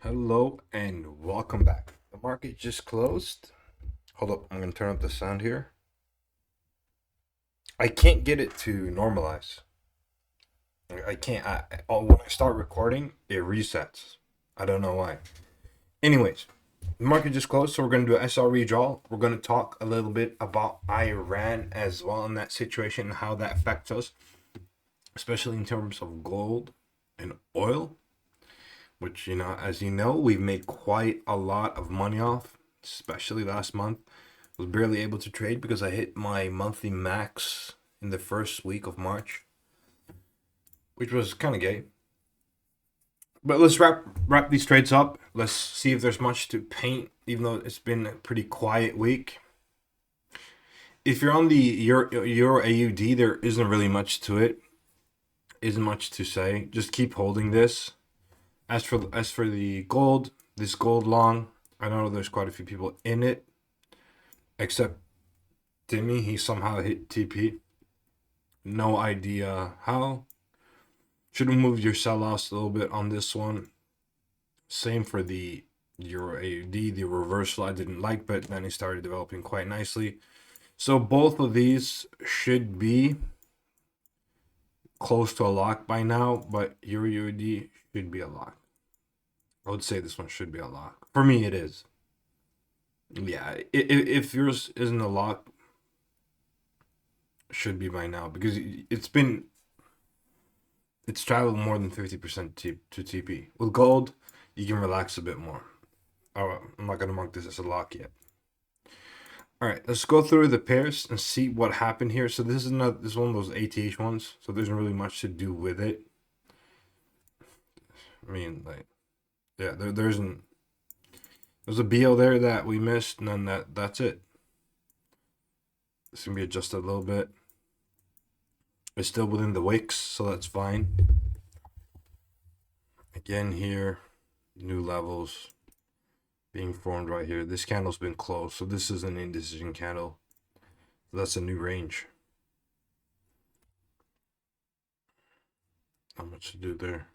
Hello and welcome back. The market just closed. Hold up, I'm gonna turn up the sound here. I can't get it to normalize. I can't. When I start recording, it resets. I don't know why. Anyways, the market just closed, so we're gonna do an SR redraw. We're gonna talk a little bit about Iran as well in that situation and how that affects us, especially in terms of gold and oil, which as you know, we've made quite a lot of money off, especially last month. Was barely able to trade because I hit my monthly max in the first week of March, which was kind of gay. But let's wrap these trades up. Let's see if there's much to paint, even though it's been a pretty quiet week. If you're on the Euro AUD, there isn't really much to it. Isn't much to say. Just keep holding this. As for the gold, this gold long, I know there's quite a few people in it, except Timmy. He somehow hit TP. No idea how. Should have moved your sell loss a little bit on this one. Same for the Euro AUD. The reversal I didn't like, but then it started developing quite nicely. So both of these should be close to a lock by now, but Euro USD should be a lock. I would say this one should be a lock. For me, it is. Yeah, if yours isn't a lock, should be by now because it's traveled more than 50% to TP. With gold, you can relax a bit more. Oh, I'm not gonna mark this as a lock yet. All right, let's go through the pairs and see what happened here. So this is one of those ATH ones, so there's not really much to do with it. I mean, like, yeah, there's a BO there that we missed, and then that's it. It's gonna be adjusted a little bit. It's still within the wicks, so that's fine. Again here, new levels being formed right here. This candle's been closed, so this is an indecision candle. So that's a new range. Not much to do there.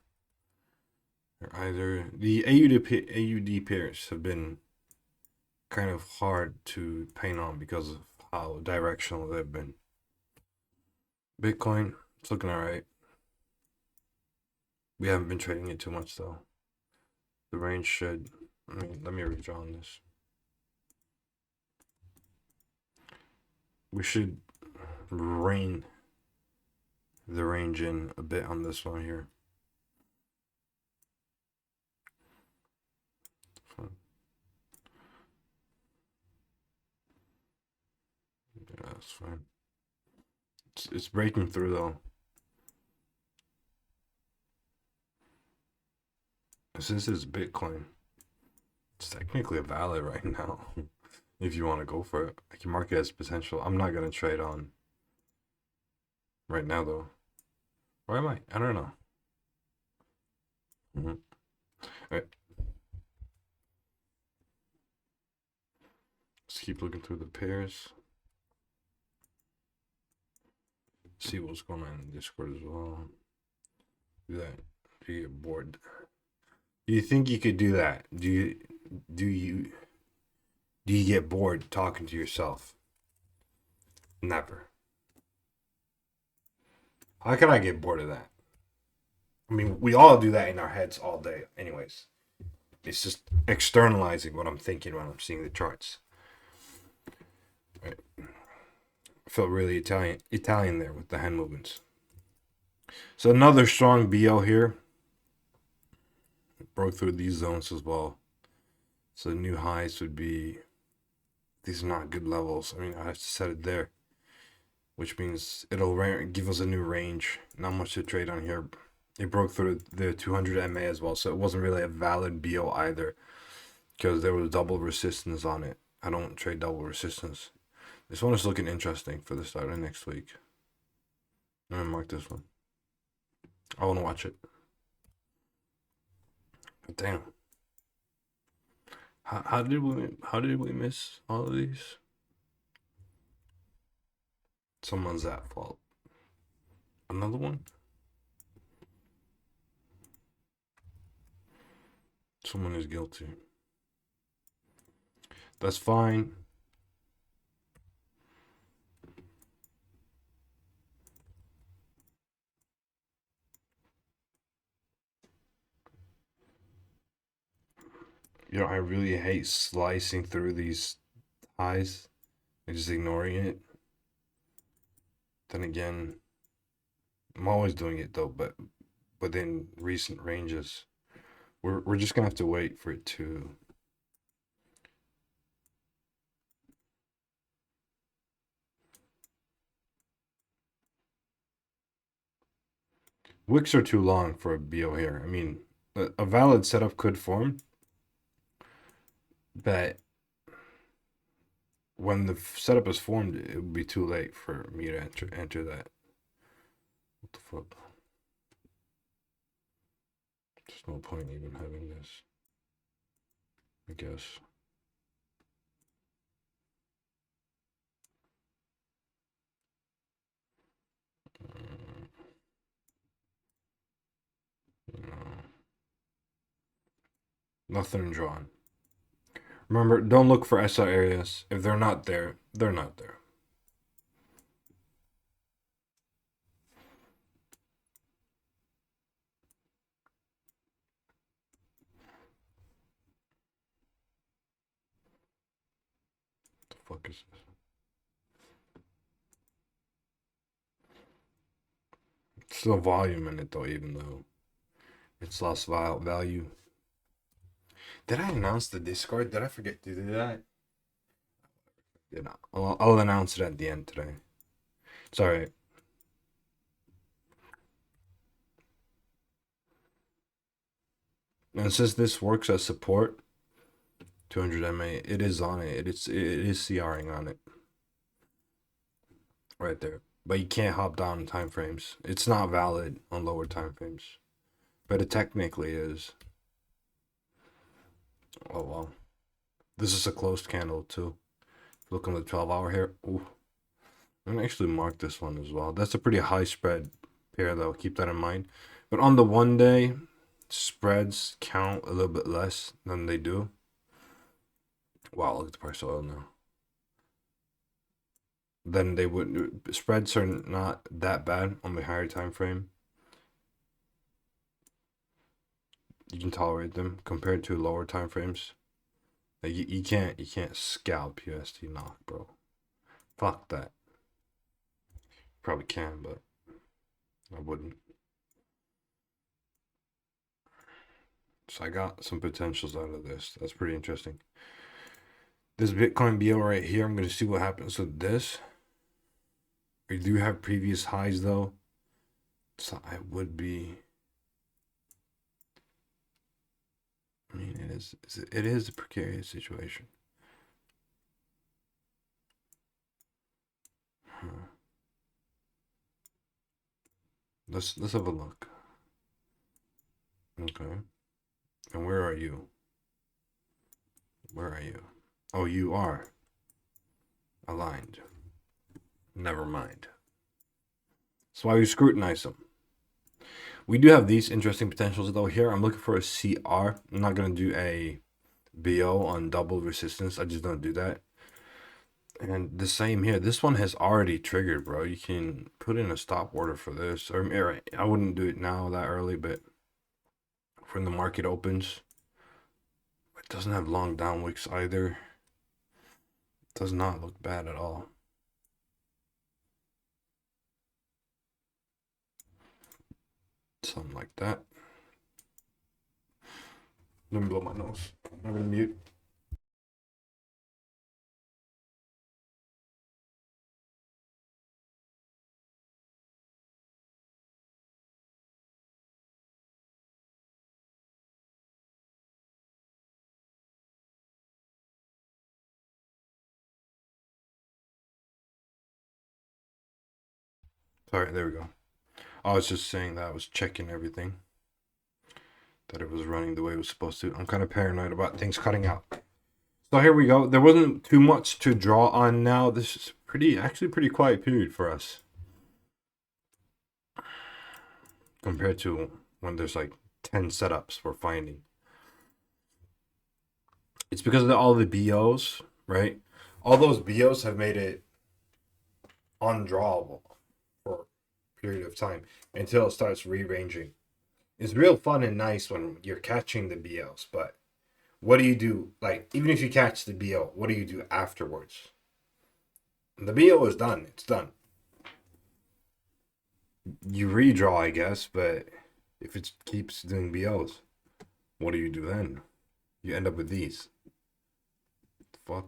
Either the AUD pairs have been kind of hard to paint on because of how directional they've been. Bitcoin, it's looking alright. We haven't been trading it too much though. The range should. Let me redraw on this. We should rein the range in a bit on this one here. Yeah, that's fine. It's breaking through though. Since it's Bitcoin, it's technically a valid right now. If you want to go for it, I can mark it as potential. I'm not gonna trade on right now though. Or am I? I don't know. Mm-hmm. All right. Let's keep looking through the pairs. See what's going on in Discord as well. Do that. Do you get bored? Do you think you could do that? Do you get bored talking to yourself? Never. How can I get bored of that? I mean, we all do that in our heads all day, anyways. It's just externalizing what I'm thinking when I'm seeing the charts. Right. I felt really Italian there with the hand movements. So another strong BO here. Broke through these zones as well. So the new highs would be. These are not good levels. I mean, I have to set it there, which means it'll give us a new range. Not much to trade on here. It broke through the 200 MA as well, so it wasn't really a valid BO either because there was double resistance on it. I don't trade double resistance. This one is looking interesting for the start of next week. I'm gonna mark this one. I want to watch it. But damn, how did we miss all of these? Someone's at fault. Another one. Someone is guilty. That's fine. You know, I really hate slicing through these highs and just ignoring it. Then again, I'm always doing it though, but within recent ranges. We're just gonna have to wait for it to. Wicks are too long for a BO here. I mean, a valid setup could form, but when the setup is formed, it would be too late for me to enter that. What the fuck? There's no point even having this, I guess. No. Nothing drawn. Remember, don't look for SR areas. If they're not there, they're not there. What the fuck is this? Still volume in it though, even though it's lost value. Did I announce the Discord? Did I forget to do that? Did not. I'll announce it at the end today. Sorry. And since this works as support, 200 MA, it is on it. It is CRing on it. Right there. But you can't hop down time frames. It's not valid on lower time frames. But it technically is. Oh well. This is a closed candle too. Look on the 12-hour here. Ooh. I'm gonna actually mark this one as well. That's a pretty high spread pair though. Keep that in mind. But on the 1 day, spreads count a little bit less than they do. Wow, look at the price of oil now. Then they would spreads are not that bad on the higher time frame. You can tolerate them compared to lower time frames. Like you can't scalp USD knock, bro. Fuck that. Probably can, but I wouldn't. So I got some potentials out of this. That's pretty interesting. This Bitcoin BO right here, I'm gonna see what happens with this. We do have previous highs though, so I would be. I mean, it is a precarious situation. Huh. Let's have a look. Okay. And where are you? Where are you? Oh, you are aligned. Never mind. That's why we scrutinize them. We do have these interesting potentials though here. I'm looking for a CR. I'm not going to do a BO on double resistance. I just don't do that. And the same here. This one has already triggered, bro. You can put in a stop order for this. Or I wouldn't do it now that early, but when the market opens, it doesn't have long down wicks either. It does not look bad at all. Something like that. Let me blow my nose. I'm gonna mute. Sorry, there we go. I was just saying that I was checking everything, that it was running the way it was supposed to. I'm kind of paranoid about things cutting out. So here we go. There wasn't too much to draw on now. This is actually pretty quiet period for us compared to when there's like 10 setups we're finding. It's because of all the BOs, right? All those BOs have made it undrawable for a period of time until it starts rearranging. It's real fun and nice when you're catching the BOs, but what do you do? Like, even if you catch the BO, what do you do afterwards? The BO is done. It's done. You redraw, I guess, but if it keeps doing BOs, what do you do then? You end up with these. Fuck.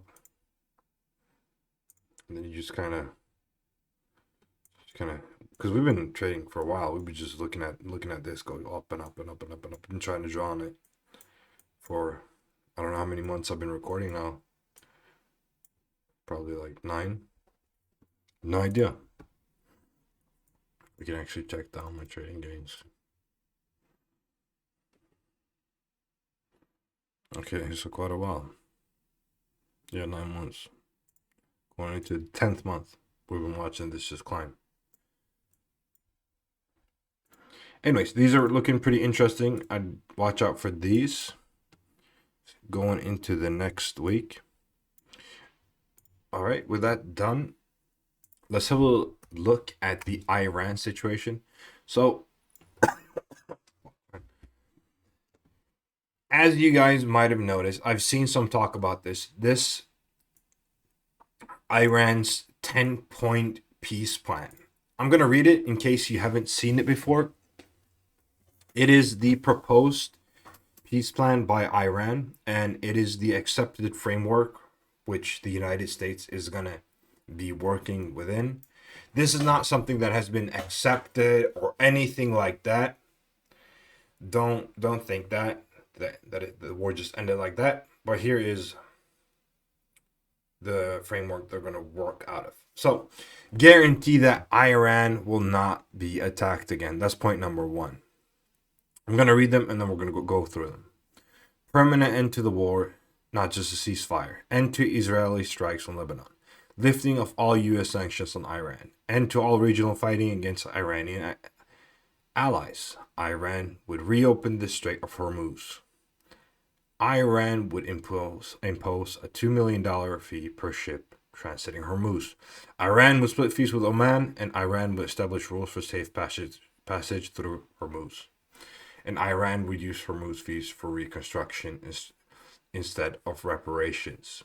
And then you just kind of, because we've been trading for a while. We've been just looking at this go up and up and up and up and up and trying to draw on it for I don't know how many months I've been recording now. Probably like 9. No idea. We can actually check down my trading gains. Okay, so quite a while. Yeah, 9 months. Going into the 10th month. We've been watching this just climb. Anyways, these are looking pretty interesting. I'd watch out for these going into the next week. All right, with that done, let's have a look at the Iran situation. So, as you guys might have noticed, I've seen some talk about this. This Iran's 10-point peace plan. I'm going to read it in case you haven't seen it before. It is the proposed peace plan by Iran, and it is the accepted framework which the United States is going to be working within. This is not something that has been accepted or anything like that. Don't think that the war just ended like that. But here is the framework they're going to work out of. So, guarantee that Iran will not be attacked again. That's point number 1. I'm going to read them and then we're going to go through them. Permanent end to the war, not just a ceasefire. End to Israeli strikes on Lebanon. Lifting of all U.S. sanctions on Iran. End to all regional fighting against Iranian allies. Iran would reopen the Strait of Hormuz. Iran would impose a $2 million fee per ship transiting Hormuz. Iran would split fees with Oman, and Iran would establish rules for safe passage through Hormuz. And Iran would use Hormuz fees for reconstruction instead of reparations.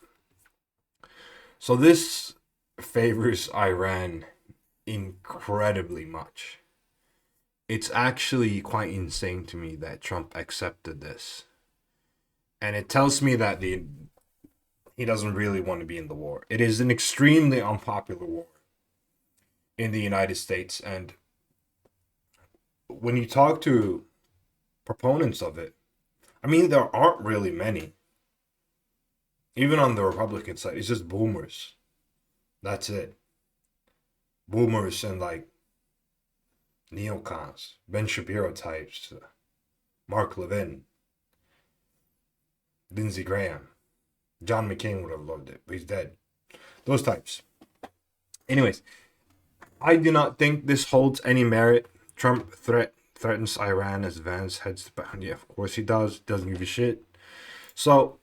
So this favors Iran incredibly much. It's actually quite insane to me that Trump accepted this. And it tells me that he doesn't really want to be in the war. It is an extremely unpopular war in the United States. And when you talk to proponents of it, I mean, there aren't really many. Even on the Republican side, it's just boomers. That's it. Boomers and like neocons, Ben Shapiro types, Mark Levin, Lindsey Graham. John McCain would have loved it, but he's dead. Those types. Anyways, I do not think this holds any merit. Trump threatens Iran as Vance heads to Bahrain. Yeah, of course he does. Doesn't give a shit. So,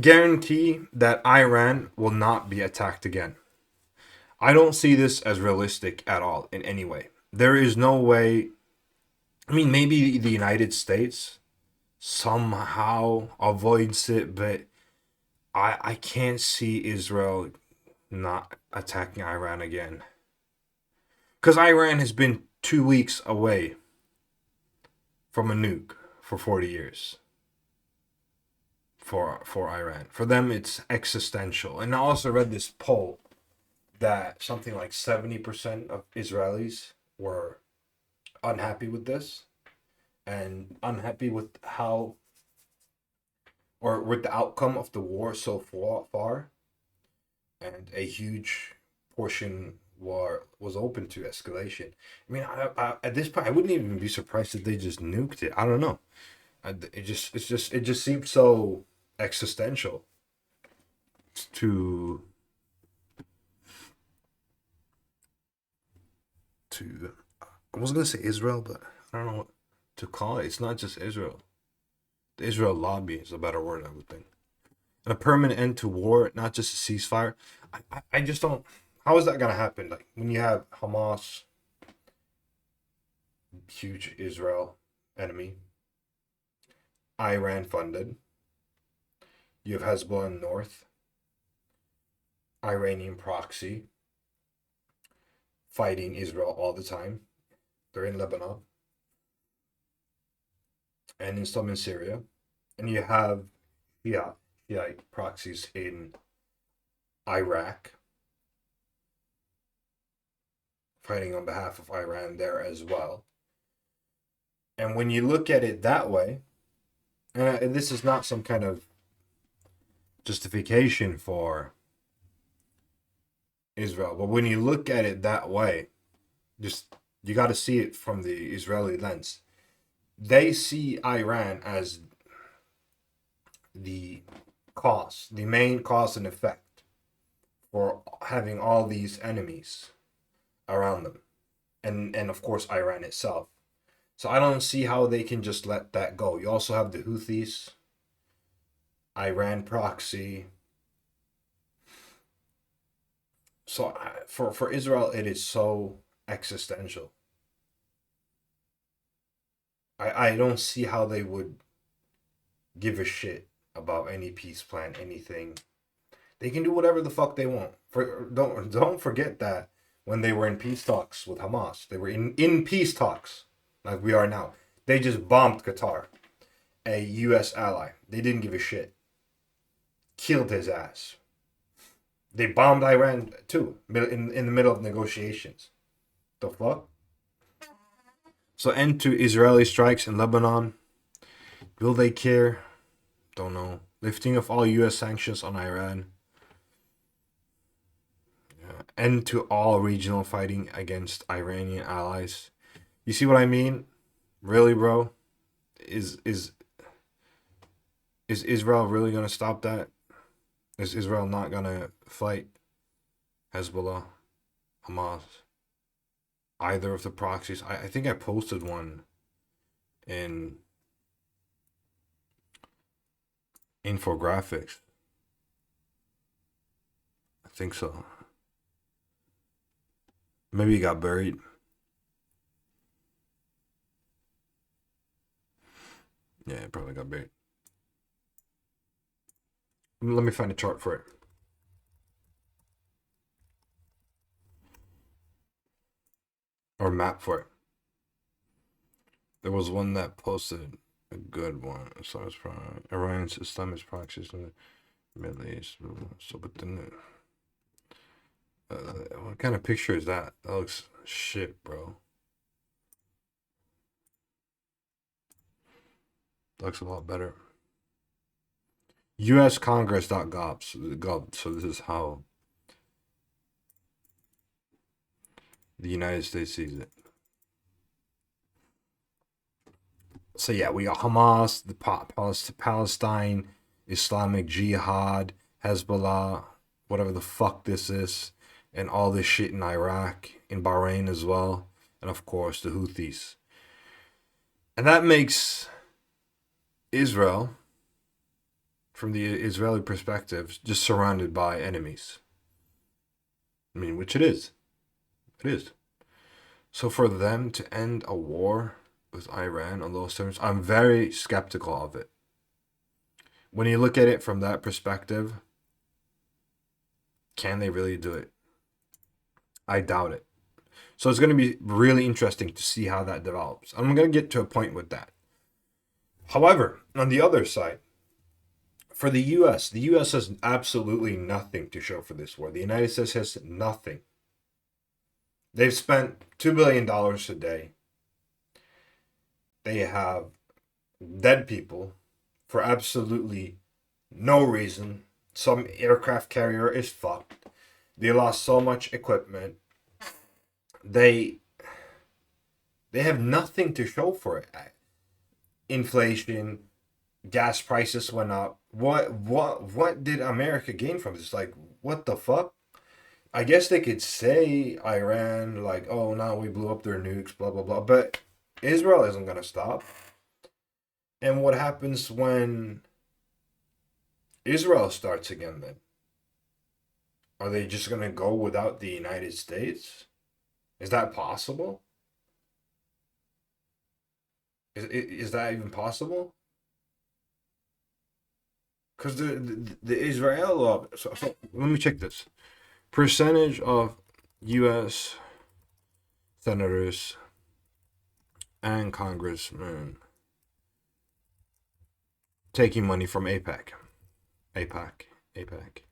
guarantee that Iran will not be attacked again. I don't see this as realistic at all in any way. There is no way. I mean, maybe the United States somehow avoids it, but I can't see Israel not attacking Iran again. Because Iran has been 2 weeks away from a nuke for 40 years. For Iran. For them, it's existential. And I also read this poll that something like 70% of Israelis were unhappy with this and unhappy with how or with the outcome of the war so far. And a huge portion was open to escalation. I mean, I at this point, I wouldn't even be surprised if they just nuked it. I don't know. It just seems so existential to I was gonna say Israel, but I don't know what to call it. It's not just Israel. The Israel lobby is a better word, I would think. and a permanent end to war, not just a ceasefire. I just don't. How is that gonna happen? Like when you have Hamas, huge Israel enemy, Iran funded. You have Hezbollah in the north, Iranian proxy fighting Israel all the time. They're in Lebanon and in some in Syria, and you have Shiite proxies in Iraq fighting on behalf of Iran there as well. And when you look at it that way, and this is not some kind of justification for Israel, but when you look at it that way, just you got to see it from the Israeli lens. They see Iran as the the main cause and effect for having all these enemies around them, and of course Iran itself. So I don't see how they can just let that go. You also have the Houthis, Iran proxy. So for Israel, it is so existential. I don't see how they would give a shit about any peace plan, anything. They can do whatever the fuck they want. Don't forget that when they were in peace talks with Hamas, they were in peace talks like we are now. They just bombed Qatar, a U.S. ally. They didn't give a shit. Killed his ass. They bombed Iran too in the middle of negotiations. The fuck? So end to Israeli strikes in Lebanon. Will they care? Don't know. Lifting of all U.S. sanctions on Iran. End to all regional fighting against Iranian allies. You see what I mean? Really, bro? Is Israel really gonna stop that? Is Israel not gonna fight Hezbollah, Hamas, either of the proxies? I think I posted one in infographics. I think so. Maybe it got buried. Yeah, it probably got buried. Let me find a chart for it. Or map for it. There was one that posted a good one. So it's from Iran's Islamist proxies in the Middle East. So, but then, what kind of picture is that? That looks shit, bro. That looks a lot better. USCongress.gov. So this is how the United States sees it. So yeah, we got Hamas, the Palestine, Islamic Jihad, Hezbollah, whatever the fuck this is, and all this shit in Iraq, in Bahrain as well, and of course the Houthis. And that makes Israel, from the Israeli perspective, just surrounded by enemies. I mean, which it is. It is. So for them to end a war with Iran on those terms, I'm very skeptical of it. When you look at it from that perspective, can they really do it? I doubt it. So it's going to be really interesting to see how that develops. I'm going to get to a point with that. However, on the other side, for the U.S. has absolutely nothing to show for this war. The United States has nothing. They've spent $2 billion a day. They have dead people for absolutely no reason. Some aircraft carrier is fucked. They lost so much equipment. They have nothing to show for it. Inflation, gas prices went up. What did America gain from this? Like, what the fuck? I guess they could say Iran, like, oh, now we blew up their nukes, blah, blah, blah. But Israel isn't going to stop. And what happens when Israel starts again then, are they just going to go without the United States? Is that possible? Is that even possible? Because the Israel so let me check this percentage of U.S. senators and congressmen taking money from APAC. APAC. APAC.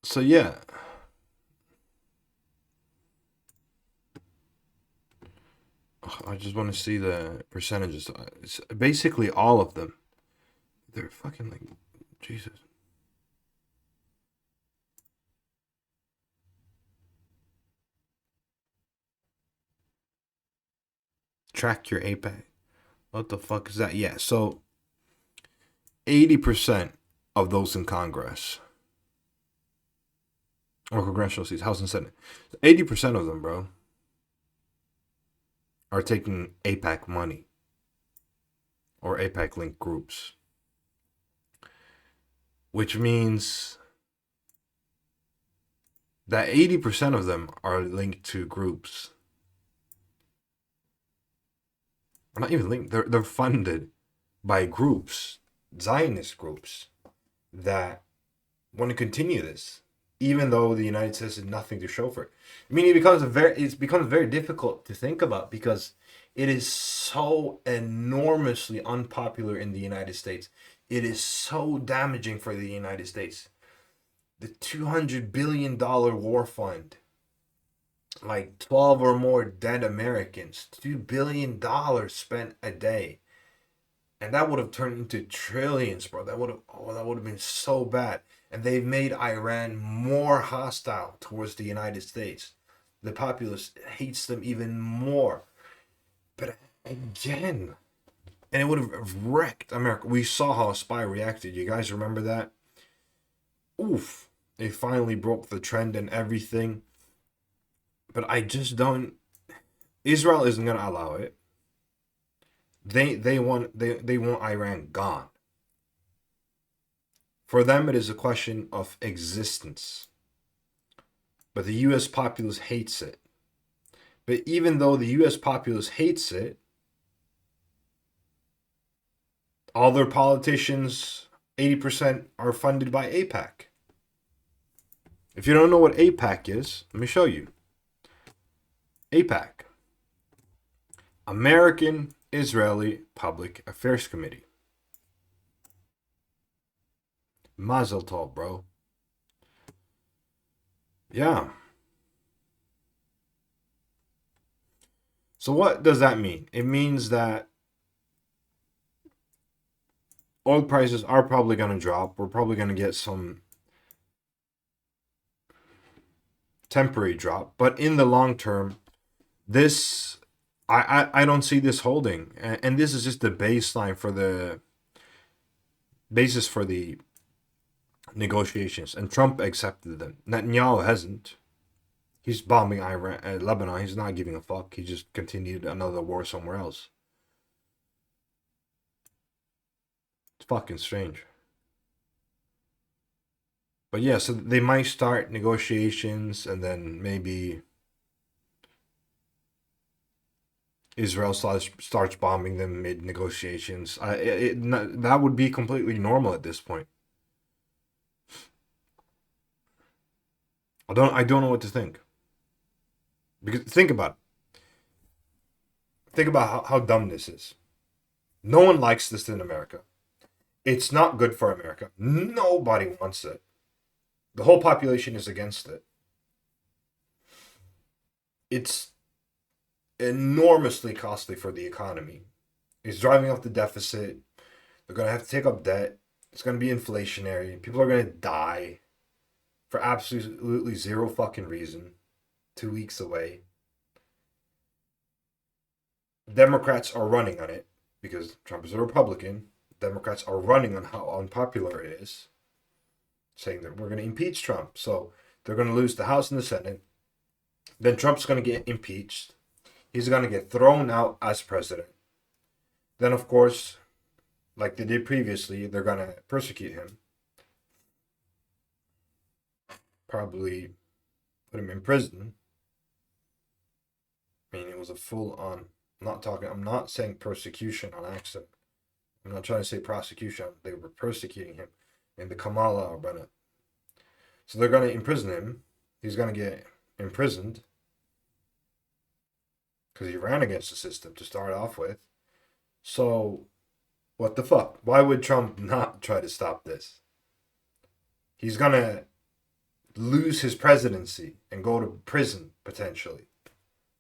So yeah. I just want to see the percentages. It's basically all of them. They're fucking like Jesus. Track your APAC. What the fuck is that? Yeah, so 80% of those in Congress or congressional seats, House and Senate, 80% of them, bro, are taking APAC money or APAC linked groups, which means that 80% of them are linked to groups. Or not even linked, they're funded by groups, Zionist groups, that want to continue this, even though the United States has nothing to show for it. I mean, it becomes very difficult to think about because it is so enormously unpopular in the United States. It is so damaging for the United States. The $200 billion war fund, like 12 or more dead Americans, $2 billion spent a day. And that would have turned into trillions, bro. That would have been so bad. And they've made Iran more hostile towards the United States. The populace hates them even more. But again, and it would have wrecked America. We saw how a spy reacted. You guys remember that? Oof. They finally broke the trend and everything. But I just don't. Israel isn't gonna allow it. They want Iran gone. For them, it is a question of existence. But the U.S. populace hates it. But even though the U.S. populace hates it, all their politicians, 80% are funded by APAC. If you don't know what APAC is, let me show you. APAC, American Israeli Public Affairs Committee. Mazel tov, bro. Yeah. So what does that mean? It means that oil prices are probably going to drop. We're probably going to get some temporary drop. But in the long term, this, I don't see this holding. And this is just the baseline for the basis for the negotiations. And Trump accepted them. Netanyahu hasn't. He's bombing Iran, Lebanon. He's not giving a fuck. He just continued another war somewhere else. It's fucking strange. But yeah, so they might start negotiations and then maybe Israel starts bombing them mid negotiations. That would be completely normal at this point. I don't know what to think. Because think about it. Think about how dumb this is. No one likes this in America. It's not good for America. Nobody wants it. The whole population is against it. It's enormously costly for the economy. It's driving up the deficit. They're going to have to take up debt. It's going to be inflationary. People are going to die for absolutely zero fucking reason. 2 weeks away. Democrats are running on it because Trump is a Republican. Democrats are running on how unpopular it is, saying that we're going to impeach Trump. So they're going to lose the House and the Senate. Then Trump's going to get impeached. He's going to get thrown out as president. Then, of course, like they did previously, they're going to persecute him. Probably put him in prison. I mean, it was a full on. I'm not saying persecution on accident. I'm not trying to say prosecution. They were persecuting him in the Kamala Arbana. So they're going to imprison him. He's going to get imprisoned because he ran against the system to start off with. So, what the fuck? Why would Trump not try to stop this? He's going to lose his presidency and go to prison potentially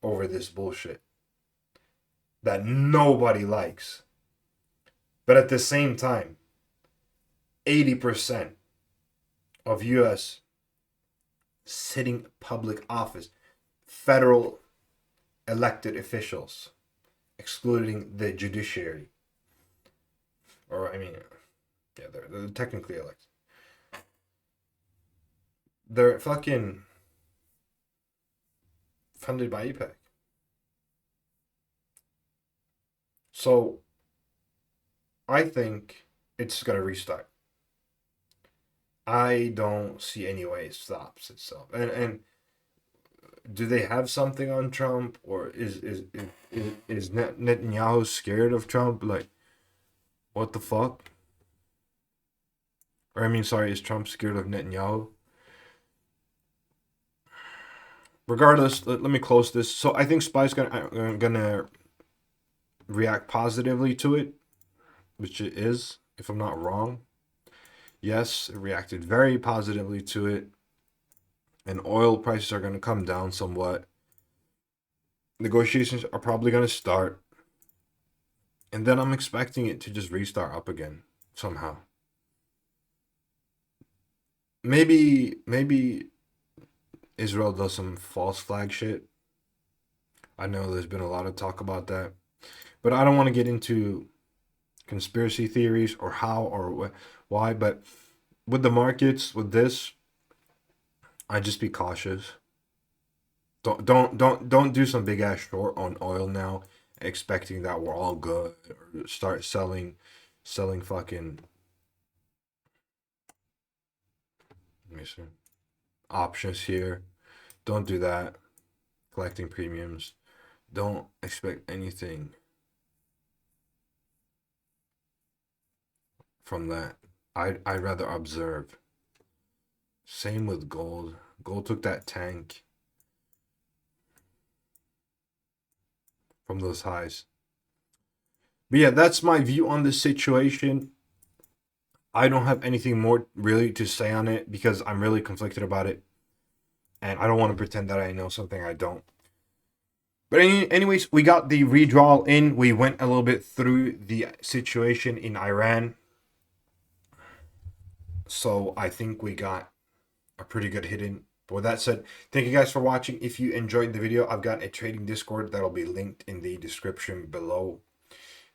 over this bullshit that nobody likes. But at the same time, 80% of US sitting public office, federal elected officials, excluding the judiciary, or I mean, yeah, they're technically elected. They're fucking funded by APEC. So I think it's gonna restart. I don't see any way it stops itself. And do they have something on Trump, or is Netanyahu scared of Trump? Like, what the fuck? Or I mean, sorry, is Trump scared of Netanyahu? Regardless, let me close this. So I think Spy's gonna react positively to it, which it is, if I'm not wrong. Yes, it reacted very positively to it, and oil prices are going to come down somewhat. Negotiations are probably going to start, and then I'm expecting it to just restart up again somehow. Maybe Israel does some false flag shit. I know there's been a lot of talk about that, but I don't want to get into conspiracy theories or how or why, but with the markets, with this, I just be cautious. Don't do some big ass short on oil now, expecting that we're all good, or start selling fucking, let me see, options here. Don't do that. Collecting premiums. Don't expect anything from that. I'd rather observe. Same with gold. Gold took that tank from those highs. But yeah, that's my view on this situation. I don't have anything more really to say on it because I'm really conflicted about it. And I don't want to pretend that I know something I don't. But anyways, we got the redrawal in. We went a little bit through the situation in Iran. So I think we got a pretty good hit in. But with that said, thank you guys for watching. If you enjoyed the video, I've got a trading Discord that'll be linked in the description below.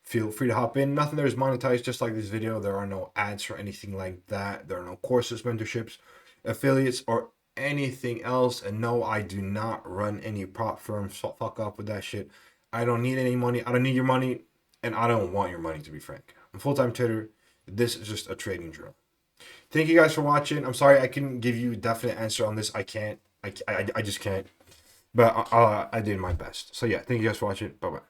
Feel free to hop in. Nothing there is monetized, just like this video. There are no ads or anything like that. There are no courses, mentorships, affiliates, or anything else. And no, I do not run any prop firms. So fuck off with that shit. I don't need any money. I don't need your money. And I don't want your money, to be frank. I'm a full-time trader. This is just a trading drill. Thank you guys for watching. I'm sorry I couldn't give you a definite answer on this. I can't. I just can't. But I did my best. So yeah, thank you guys for watching. Bye-bye.